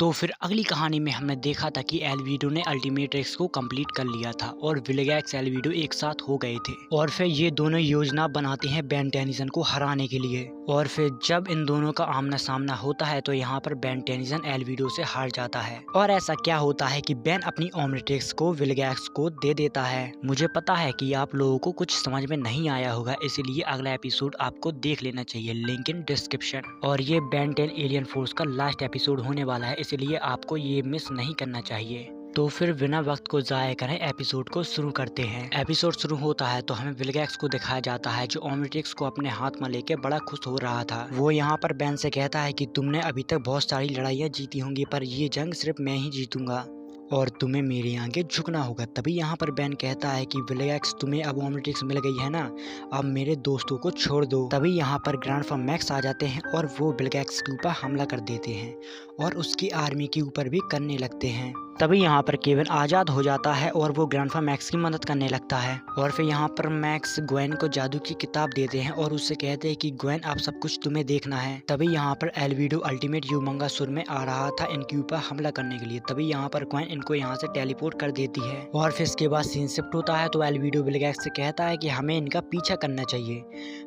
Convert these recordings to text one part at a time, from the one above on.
तो फिर अगली कहानी में हमने देखा था कि एल्विडो ने अल्टीमेट्रिक्स को कंप्लीट कर लिया था और विल्गैक्स एल्विडो एक साथ हो गए थे और फिर ये दोनों योजना बनाते हैं बेन टेनिसन को हराने के लिए। और फिर जब इन दोनों का आमना सामना होता है तो यहाँ पर बेन टेनिसन एल्विडो से हार जाता है और ऐसा क्या होता है कि बेन अपनी ओमनिट्रिक्स को विल्गैक्स को दे देता है। मुझे पता है कि आप लोगों को कुछ समझ में नहीं आया होगा, इसलिए अगला एपिसोड आपको देख लेना चाहिए, लिंक इन डिस्क्रिप्शन। और ये बेन 10 एलियन फोर्स का लास्ट एपिसोड होने वाला है, इसलिए आपको ये मिस नहीं करना चाहिए। तो फिर बिना वक्त को ज़ाया करें एपिसोड को शुरू करते हैं। एपिसोड शुरू होता है तो हमें विल्गैक्स को दिखाया जाता है जो ओमनिट्रिक्स को अपने हाथ में लेके बड़ा खुश हो रहा था। वो यहाँ पर बेन से कहता है कि तुमने अभी तक बहुत सारी लड़ाइयाँ जीती होंगी पर ये जंग सिर्फ मैं ही जीतूंगा और तुम्हें मेरे आगे झुकना होगा। तभी यहाँ पर बेन कहता है कि विल्गैक्स तुम्हें अब ओमनिट्रिक्स मिल गई है ना, अब मेरे दोस्तों को छोड़ दो। तभी यहाँ पर ग्रैंडफा मैक्स आ जाते हैं और वो विल्गैक्स के ऊपर हमला कर देते हैं और उसकी आर्मी के ऊपर भी करने लगते हैं। तभी यहाँ पर केविन आज़ाद हो जाता है और वो ग्रैंडफा मैक्स की मदद करने लगता है। और फिर यहाँ पर मैक्स ग्वेन को जादू की किताब देते हैं और उससे कहते हैं कि ग्वेन अब सब कुछ तुम्हें देखना है। तभी यहाँ पर एल्विडो अल्टीमेट ह्यूमंगासुर में आ रहा था इनके ऊपर हमला करने के लिए। तभी यहाँ पर ग्वेन इनको यहाँ से टेलीपोर्ट कर देती है और फिर इसके बाद सीन शिफ्ट होता है तो एल्विडो विल्गैक्स से कहता है कि हमें इनका पीछा करना चाहिए।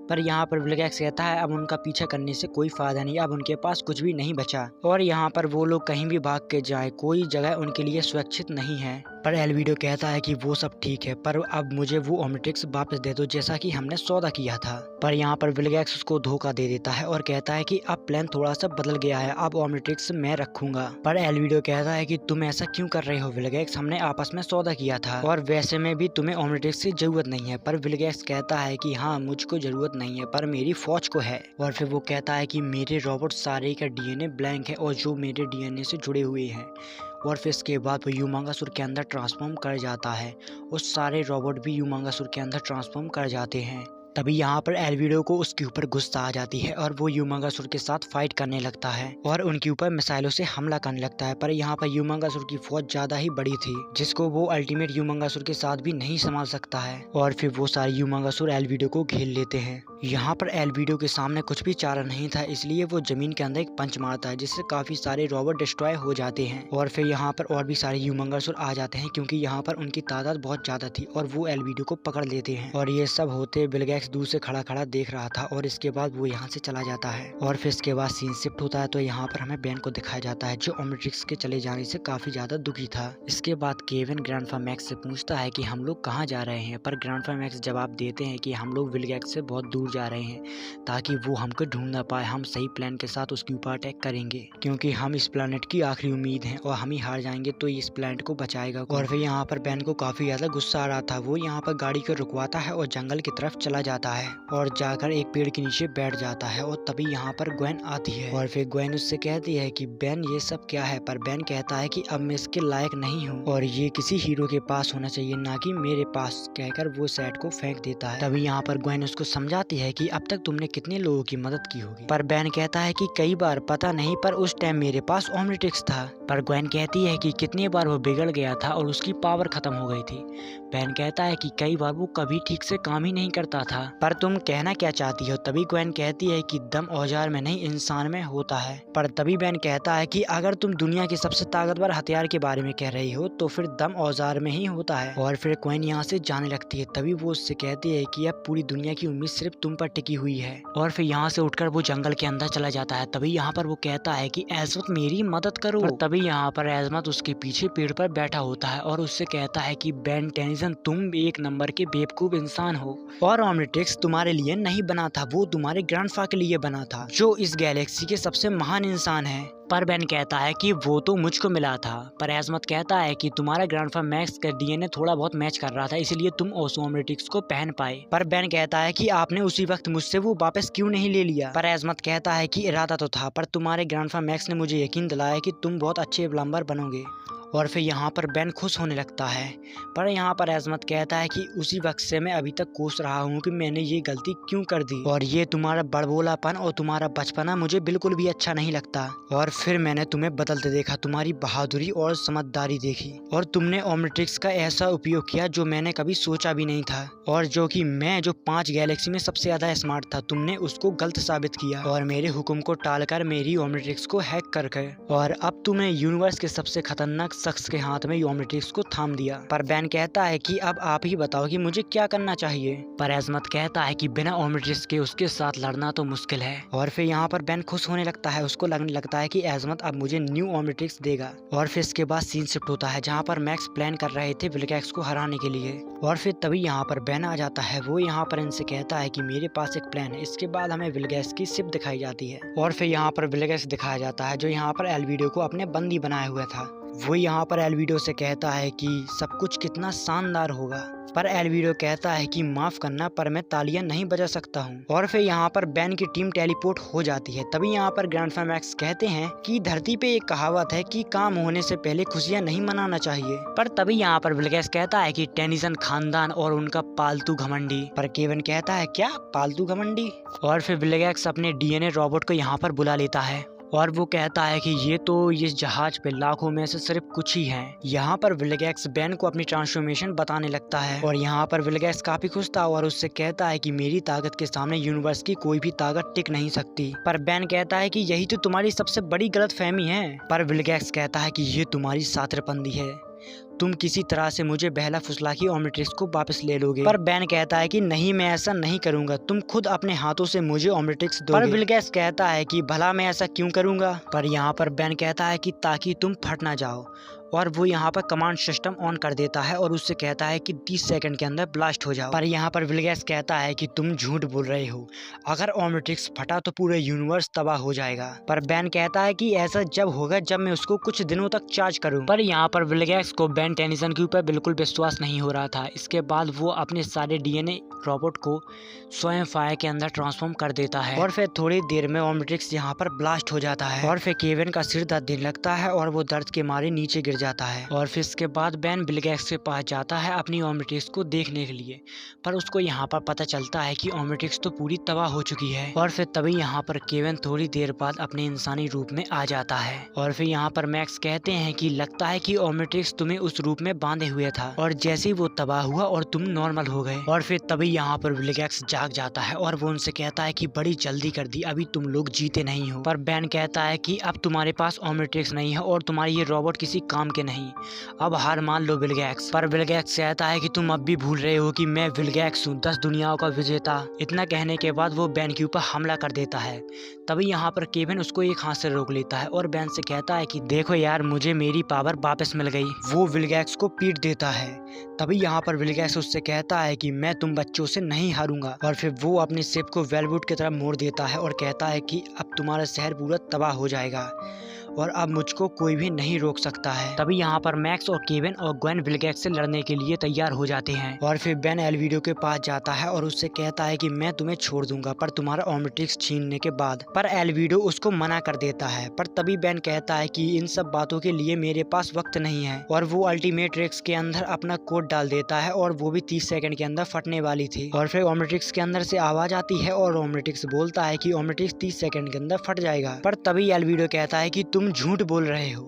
पर यहाँ पर विल्गैक्स कहता है अब उनका पीछा करने से कोई फायदा नहीं, अब उनके पास कुछ भी नहीं बचा और यहाँ पर वो लोग कहीं भी भाग के जाए कोई जगह उनके लिए सुरक्षित नहीं है। पर एल्विडो कहता है कि वो सब ठीक है पर अब मुझे वो ओमनिट्रिक्स वापस दे दो जैसा कि हमने सौदा किया था। पर यहाँ पर विल्गैक्स उसको धोखा दे देता है और कहता है कि अब प्लान थोड़ा सा बदल गया है, अब ओमनिट्रिक्स मैं रखूंगा। पर एल्विडो कहता है कि तुम ऐसा क्यों कर रहे हो विल्गैक्स, हमने आपस में सौदा किया था और वैसे में भी तुम्हें ओमनिट्रिक्स की जरूरत नहीं है। पर विल्गैक्स कहता है कि हाँ मुझको जरूरत नहीं है पर मेरी फौज को है। और फिर वो कहता है कि मेरे रोबोट सारे का डीएनए ब्लैंक है और जो मेरे डीएनए से जुड़े हुए हैं। और फिर इसके बाद वो ह्यूमंगासुर के अंदर ट्रांसफॉर्म कर जाता है और सारे रोबोट भी ह्यूमंगासुर के अंदर ट्रांसफॉर्म कर जाते हैं। तभी यहाँ पर एल्विडो को उसके ऊपर गुस्सा आ जाती है और वो ह्यूमंगासुर के साथ फाइट करने लगता है और उनके ऊपर मिसाइलों से हमला करने लगता है। पर यहाँ पर ह्यूमंगासुर की फौज ज्यादा ही बड़ी थी जिसको वो अल्टीमेट ह्यूमंगासुर के साथ भी नहीं संभाल सकता है और फिर वो सारे ह्यूमंगासुर एल्विडो को घेर लेते हैं। यहाँ पर एल्विडो के सामने कुछ भी चारा नहीं था, इसलिए वो जमीन के अंदर एक पंच मारता है जिससे काफी सारे रोबोट डिस्ट्रॉय हो जाते हैं। और फिर यहाँ पर और भी सारे ह्यूमंगासुर आ जाते हैं क्योंकि यहाँ पर उनकी तादाद बहुत ज्यादा थी और वो एल्विडो को पकड़ लेते हैं। और ये सब होते विल्गैक्स दूर से खड़ा खड़ा देख रहा था और इसके बाद वो यहाँ से चला जाता है। और फिर इसके बाद सीन शिफ्ट होता है तो यहाँ पर हमें बेन को दिखाया जाता है जो ओमनिट्रिक्स के चले जाने से काफी ज्यादा दुखी था। इसके बाद केविन ग्रैंडफा मैक्स से पूछता है कि हम लोग कहाँ जा रहे हैं, पर ग्रैंडफा मैक्स जवाब देते हैं कि हम लोग विल्गैक्स से बहुत दूर जा रहे हैं ताकि वो हमको ढूंढ ना पाए, हम सही प्लान के साथ उसके ऊपर अटैक करेंगे क्योंकि हम इस प्लेनेट की आखिरी उम्मीद हैं और हम ही हार जाएंगे तो इस प्लेनेट को बचाएगा। और फिर यहाँ पर बेन को काफी ज्यादा गुस्सा आ रहा था, वो यहाँ पर गाड़ी को रुकवाता है और जंगल की तरफ चला जाता है और जाकर एक पेड़ के नीचे बैठ जाता है। और तभी यहाँ पर ग्वेन आती है और फिर ग्वेन उससे कहती है कि बेन ये सब क्या है, पर बेन कहता है कि अब मैं इसके लायक नहीं हूँ और ये किसी हीरो के पास होना चाहिए ना कि मेरे पास, कहकर वो सेट को फेंक देता है। तभी यहाँ पर ग्वेन उसको समझाती है कि अब तक तुमने कितने लोगों की मदद की होगी, पर बेन कहता है कि कई बार, पता नहीं, पर उस टाइम मेरे पास ओमनिट्रिक्स था। पर ग्वेन कहती है कि कितनी बार वो बिगड़ गया था और उसकी पावर खत्म हो गई थी। बेन कहता है कि कई बार वो कभी ठीक से काम ही नहीं करता था, पर तुम कहना क्या चाहती हो। तभी ग्वेन कहती है कि दम औजार में नहीं इंसान में होता है। पर तभी बेन कहता है कि अगर तुम दुनिया के सबसे ताकतवर हथियार के बारे में कह रही हो तो फिर दम औजार में ही होता है। और फिर ग्वेन यहाँ से जाने लगती है। तभी वो उससे कहती है कि अब पूरी दुनिया की उम्मीद सिर्फ तुम पर टिकी हुई है। और फिर यहाँ से उठकर वो जंगल के अंदर चला जाता है। तभी यहाँ पर वो कहता है कि एज़मत मेरी मदद करो। और तभी यहाँ पर एज़मत उसके पीछे पेड़ पर बैठा होता है और उससे कहता है कि बेन टेनिसन तुम एक नंबर के बेवकूफ इंसान हो और ओमनिट्रिक्स तुम्हारे लिए नहीं बना था, वो तुम्हारे ग्रैंडफा के लिए बना था जो इस गैलेक्सी के सबसे महान इंसान है। पर बेन कहता है कि वो तो मुझको मिला था। पर एज़मत कहता है कि तुम्हारा ग्रैंडफा मैक्स का डीएनए थोड़ा बहुत मैच कर रहा था इसलिए तुम उस ओमनिट्रिक्स को पहन पाए। पर बेन कहता है कि आपने उसी वक्त मुझसे वो वापस क्यों नहीं ले लिया। पर एज़मत कहता है कि इरादा तो था पर तुम्हारे ग्रैंडफा मैक्स ने मुझे यकीन दिलाया कि तुम बहुत अच्छे प्लम्बर बनोगे और फिर यहाँ पर बेन खुश होने लगता है। पर यहाँ पर अजमत कहता है कि उसी वक्त से मैं अभी तक कोस रहा हूँ कि मैंने ये गलती क्यों कर दी, और ये तुम्हारा बड़बोलापन और तुम्हारा बचपना मुझे बिल्कुल भी अच्छा नहीं लगता। और फिर मैंने तुम्हें बदलते देखा, तुम्हारी बहादुरी और समझदारी देखी, और तुमने ओमनिट्रिक्स का ऐसा उपयोग किया जो मैंने कभी सोचा भी नहीं था, और जो कि मैं जो 5 गैलेक्सी में सबसे ज्यादा स्मार्ट था, तुमने उसको गलत साबित किया और मेरे हुक्म को टालकर मेरी ओमनिट्रिक्स को हैक करके, और अब तुमने यूनिवर्स के सबसे खतरनाक शख्स के हाथ में ओमनिट्रिक्स को थाम दिया। पर बेन कहता है कि अब आप ही बताओ कि मुझे क्या करना चाहिए। पर अजमत कहता है कि बिना ओमनिट्रिक्स के उसके साथ लड़ना तो मुश्किल है। और फिर यहाँ पर बेन खुश होने लगता है, उसको लगने लगता है कि अजमत अब मुझे न्यू ओमनिट्रिक्स देगा। और फिर इसके बाद सीन शिफ्ट होता है जहाँ पर मैक्स प्लान कर रहे थे विल्गैक्स को हराने के लिए। और फिर तभी यहाँ पर बेन आ जाता है। वो यहाँ पर इनसे कहता है कि मेरे पास एक प्लान है। इसके बाद हमें विल्गैक्स की शिप दिखाई जाती है, और फिर यहाँ पर विल्गैक्स दिखाया जाता है जो यहाँ पर एल्विडो को अपने बंदी बनाए हुए था। वो यहाँ पर एल्विडो से कहता है कि सब कुछ कितना शानदार होगा, पर एल्विडो कहता है कि माफ करना पर मैं तालियां नहीं बजा सकता हूँ। और फिर यहाँ पर बेन की टीम टेलीपोर्ट हो जाती है। तभी यहाँ पर ग्रैंडफा मैक्स कहते हैं कि धरती पे एक कहावत है कि काम होने से पहले खुशियां नहीं मनाना चाहिए। पर तभी यहाँ पर विल्गैक्स कहता है कि टेनिसन खानदान और उनका पालतू घमंडी। पर केविन कहता है क्या पालतू घमंडी। और फिर विल्गैक्स अपने डीएनए रोबोट को यहाँ पर बुला लेता है, और वो कहता है कि ये तो इस जहाज पे लाखों में से सिर्फ कुछ ही हैं। यहाँ पर विल्गैक्स बेन को अपनी ट्रांसफॉर्मेशन बताने लगता है, और यहाँ पर विल्गैक्स काफी खुश था और उससे कहता है कि मेरी ताकत के सामने यूनिवर्स की कोई भी ताकत टिक नहीं सकती। पर बेन कहता है कि यही तो तुम्हारी सबसे बड़ी गलतफहमी है। पर विल्गैक्स कहता है कि ये तुम्हारी शातिरपंदी है, तुम किसी तरह से मुझे बहला फुसला के ओमनिट्रिक्स को वापस ले लोगे। पर बेन कहता है कि नहीं, मैं ऐसा नहीं करूंगा, तुम खुद अपने हाथों से मुझे ओमनिट्रिक्स दोगे। पर विल्गैक्स कहता है कि भला मैं ऐसा क्यों करूंगा। पर यहाँ पर बेन कहता है कि ताकि तुम फट ना जाओ, और वो यहाँ पर कमांड सिस्टम ऑन कर देता है और उससे कहता है कि 30 सेकंड के अंदर ब्लास्ट हो जाओ। पर यहाँ पर विल्गैक्स कहता है कि तुम झूठ बोल रहे हो, अगर ओमनिट्रिक्स फटा तो पूरे यूनिवर्स तबाह हो जाएगा। पर बेन कहता है कि ऐसा जब होगा जब मैं उसको कुछ दिनों तक चार्ज करूं। पर यहाँ पर विल्गैक्स को बेन टेनिसन के ऊपर बिल्कुल विश्वास नहीं हो रहा था। इसके बाद वो अपने सारे डीएनए रोबोट को स्वयं फायर के अंदर ट्रांसफॉर्म कर देता है, और फिर थोड़ी देर में ओमनिट्रिक्स यहाँ पर ब्लास्ट हो जाता है। और फिर केविन का सिर दर्द देने लगता है और वो दर्द के मारे नीचे गिर जाता है। और फिर इसके बाद बेन विल्गैक्स के पास जाता है अपनी ओमनिट्रिक्स को देखने के लिए, पर उसको यहाँ पर पता चलता है कि ओमनिट्रिक्स तो पूरी तबाह हो चुकी है। और फिर तभी यहाँ पर केविन थोड़ी देर बाद अपने इंसानी रूप में आ जाता है। और फिर यहाँ पर मैक्स कहते हैं कि लगता है कि ओमनिट्रिक्स तुम्हें उस रूप में बांधे हुए था, और जैसे ही वो तबाह हुआ और तुम नॉर्मल हो गए। और फिर तभी यहाँ पर विल्गैक्स जाग जाता है और वो उनसे कहता है कि बड़ी जल्दी कर दी, अभी तुम लोग जीते नहीं हो। पर बेन कहता है कि अब तुम्हारे पास ओमनिट्रिक्स नहीं है और तुम्हारी ये रोबोट किसी काम के नहीं, अब हार मान लो विल्गैक्स। पर विल्गैक्स कहता है कि तुम अब भी भूल रहे हो कि मैं विल्गैक्स हूँ, 10 दुनियाओं का विजेता। इतना कहने के बाद वो बेन के ऊपर हमला कर देता है। तभी यहाँ पर केविन उसको एक हाथ से रोक लेता है और बेन से कहता है कि देखो यार, मुझे मेरी पावर वापस मिल गई। वो विल्गैक्स को पीट देता है। तभी यहाँ पर विल्गैक्स उससे कहता है कि मैं तुम बच्चों से नहीं हारूंगा। और फिर वो अपनी शिप को वेलवुड की तरफ मोड़ देता है और कहता है कि अब तुम्हारा शहर पूरा तबाह हो जाएगा और अब मुझको कोई भी नहीं रोक सकता है। तभी यहाँ पर मैक्स और केविन और ग्वेन विल्गैक्स से लड़ने के लिए तैयार हो जाते हैं। और फिर बेन एल्विडो के पास जाता है और उससे कहता है कि मैं तुम्हें छोड़ दूंगा पर तुम्हारा ओमनिट्रिक्स छीनने के बाद। पर एल्विडो उसको मना कर देता है। पर तभी बेन कहता है कि इन सब बातों के लिए मेरे पास वक्त नहीं है, और वो अल्टीमेट्रिक्स के अंदर अपना कोड डाल देता है और वो भी 30 सेकंड के अंदर फटने वाली थी। और फिर ओमनिट्रिक्स के अंदर से आवाज आती है और ओमनिट्रिक्स बोलता है कि ओमनिट्रिक्स 30 सेकंड के अंदर फट जाएगा। पर तभी एल्विडो कहता है कि तुम झूठ बोल रहे हो।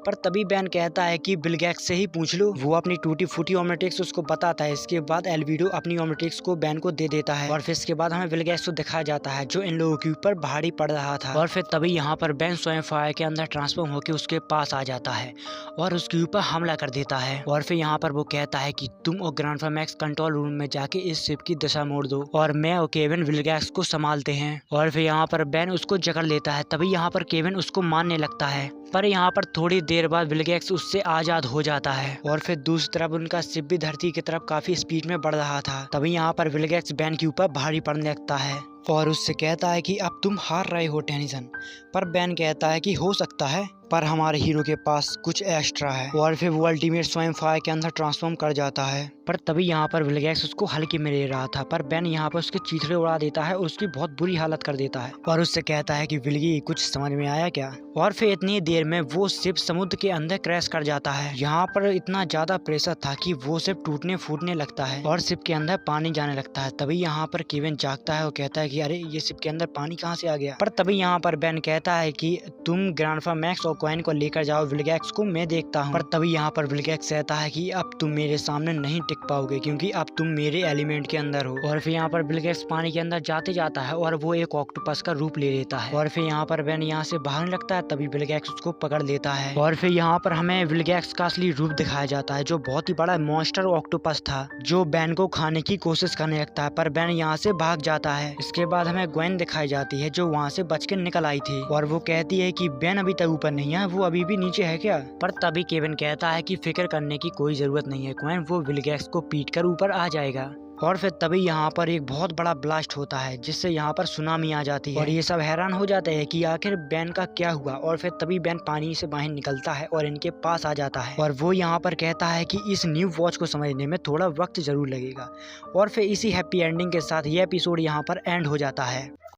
पर तभी बेन कहता है कि विल्गैक्स से ही पूछ लो, वो अपनी टूटी फूटी ओमनिट्रिक्स उसको बताता है। इसके बाद एल्विडो अपनी ओमनिट्रिक्स को बेन को दे देता है, और फिर इसके बाद हमें विल्गैक्स को दिखाया जाता है जो इन लोगों के ऊपर भारी पड़ रहा था। और फिर तभी यहाँ पर बेन स्वयं फायर के अंदर ट्रांसफॉर्म होकर उसके पास आ जाता है और उसके ऊपर हमला कर देता है। और फिर यहाँ पर वो कहता है कि तुम और ग्रैंडफा मैक्स कंट्रोल रूम में जाके इस शिप की दिशा मोड़ दो और मैं और केविन विल्गैक्स को संभालते हैं। और फिर यहाँ पर बेन उसको जकड़ लेता है। तभी यहाँ पर केविन उसको मारने लगता है, पर यहाँ पर थोड़ी देर बाद विल्गैक्स उससे आजाद हो जाता है। और फिर दूसरी तरफ उनका शिप भी धरती की तरफ काफी स्पीड में बढ़ रहा था। तभी यहाँ पर विल्गैक्स बेन के ऊपर भारी पड़ने लगता है और उससे कहता है कि अब तुम हार रहे हो टेनिसन। पर बेन कहता है कि हो सकता है, पर हमारे हीरो के पास कुछ एक्स्ट्रा है और फिर वो अल्टीमेट स्वयं फायर के अंदर ट्रांसफॉर्म कर जाता है। पर तभी यहाँ पर विलगैक्स उसको हल्के में ले रहा था, पर बेन यहाँ पर उसके चीथड़े उड़ा देता है और उसकी बहुत बुरी हालत कर देता है और उससे कहता है कि विलगी कुछ समझ में आया क्या। और फिर इतनी देर में वो शिप समुद्र के अंदर क्रैश कर जाता है। यहाँ पर इतना ज्यादा प्रेशर था कि वो शिप टूटने फूटने लगता है और शिप के अंदर पानी जाने लगता है। तभी यहाँ पर केविन जागता है और कहता है कि अरे ये शिप के अंदर पानी कहाँ से आ गया। पर तभी यहाँ पर बेन कहता है कि तुम ग्रैंडफा मैक्स और क्वाइन को लेकर जाओ विलगैक्स को, मैं देखता हूँ। पर तभी यहाँ पर विलगैक्स कहता है कि अब तुम मेरे सामने नहीं टिक पाओगे क्योंकि अब तुम मेरे एलिमेंट के अंदर हो। और फिर यहाँ पर विलगैक्स पानी के अंदर जाते जाता है और वो एक ऑक्टोपस का रूप ले लेता है। और फिर यहाँ पर बेन यहाँ से भागने लगता है, तभी विलगैक्स उसको पकड़ लेता है। और फिर यहाँ पर हमें विलगैक्स का असली रूप दिखाया जाता है, जो बहुत ही बड़ा मॉन्स्टर ऑक्टोपस था जो बेन को खाने की कोशिश करने लगता है, पर बेन यहाँ से भाग जाता है। इसके बाद हमें ग्वेन दिखाई जाती है जो वहाँ से बच के निकल आई थी और वो कहती है कि बेन अभी तक ऊपर नहीं है, वो अभी भी नीचे है क्या। पर तभी केविन कहता है कि फिक्र करने की कोई जरूरत नहीं है ग्वेन, वो विलगैक्स को पीट कर ऊपर आ जाएगा। और फिर तभी यहाँ पर एक बहुत बड़ा ब्लास्ट होता है जिससे यहाँ पर सुनामी आ जाती है और ये सब हैरान हो जाते हैं कि आखिर बेन का क्या हुआ। और फिर तभी बेन पानी से बाहर निकलता है और इनके पास आ जाता है और वो यहाँ पर कहता है कि इस न्यू वॉच को समझने में थोड़ा वक्त जरूर लगेगा। और फिर इसी हैप्पी एंडिंग के साथ ये एपिसोड यहाँ पर एंड हो जाता है।